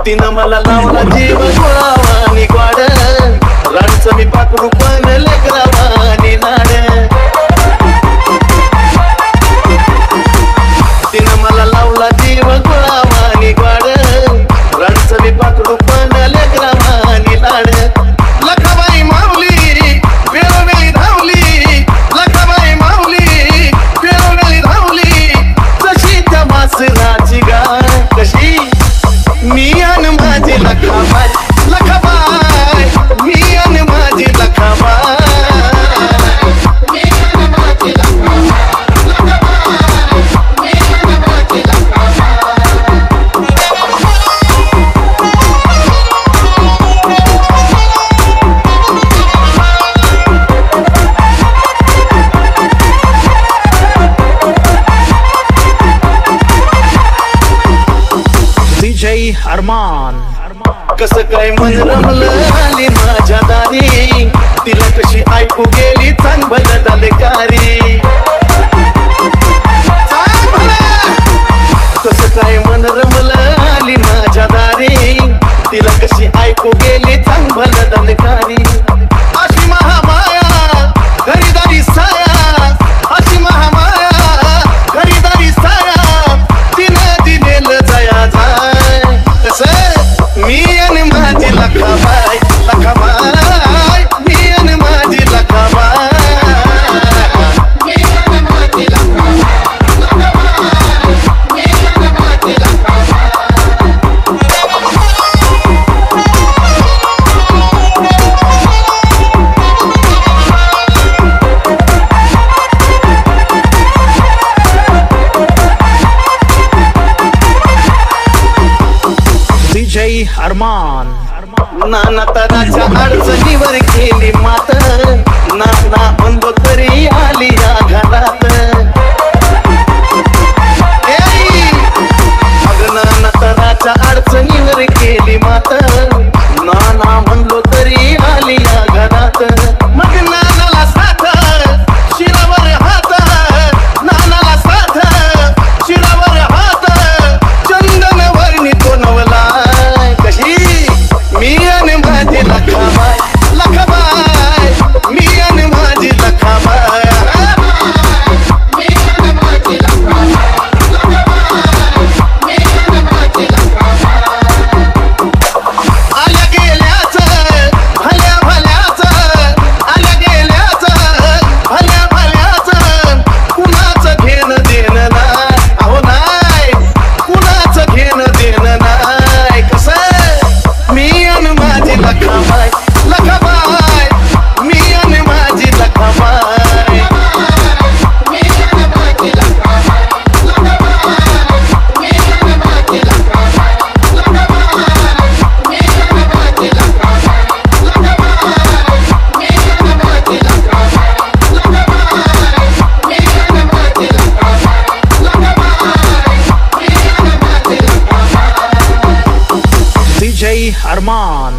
तिनं मला लावला जीव गोळावानी ग्वाड राणचं मी पाकडू पण लेकरावानी नाड तिनं मला लावला जीव गोळावानी ग्वाड राणचं मी पाकडू पण लेकरावानी नाड लखाबाई माऊली वेळोवेळी धावली लखाबाई माऊली वेळोवेळी धावली जशी त्या मासराची गाय कशी मी अन माझी लखाबाई लखाबाई मी अन माझी लखाबाई मी अन माझी DJ अरमान कसं काय मन रमलं आली माझ्या दारी तिला कशी ऐकू गेली चांगलं दलकारी कसं काय मन रमलं आली माझ्या दारी तिला कशी ऐकू गेली चांगलं दलकारी अशी महामाया घरीदारी साया अशी महामाया घरीदारी साया तिनं दिलेलं जया जाय कसं मी आणि माझी लखाबाई लखाबाई मी आणि माझी लखाबाई मी आणि माझी लखाबाई मी आणि माझी लखाबाई DJ अरमान नाना तराच्या अडचणीवर केली मात नाना म्हणलो तरी आली या घरात अग नाना तराच्या अडचणीवर केली मात नाना म्हणलो तरी आली या घरात मग नानाला साथ शिरावर हात नानाला साथ शिरावर हात चंदन वर्णी तो नवला मी आणि माझी लखाबाई लखाबाई मी आणि माझी लखाबाई मी आणि माझी लखाबाई मी आणि माझी लखाबाई आल्या गेल्याच भल्या भल्याच आल्या गेल्याच भल्या भल्याच कुणाचं घेणं देणं नाही अहो नाही कुणाचं घेणं देणं नाही कसं मी आणि माझी लखाबाई लखाबाई मी आणि माझी लखाबाई मी आणि माझी लखाबाई लखाबाई मी आणि माझी लखाबाई लखाबाई मी आणि माझी लखाबाई लखाबाई मी आणि माझी लखाबाई लखाबाई मी आणि माझी लखाबाई लखाबाई मी आणि माझी लखाबाई DJ अरमान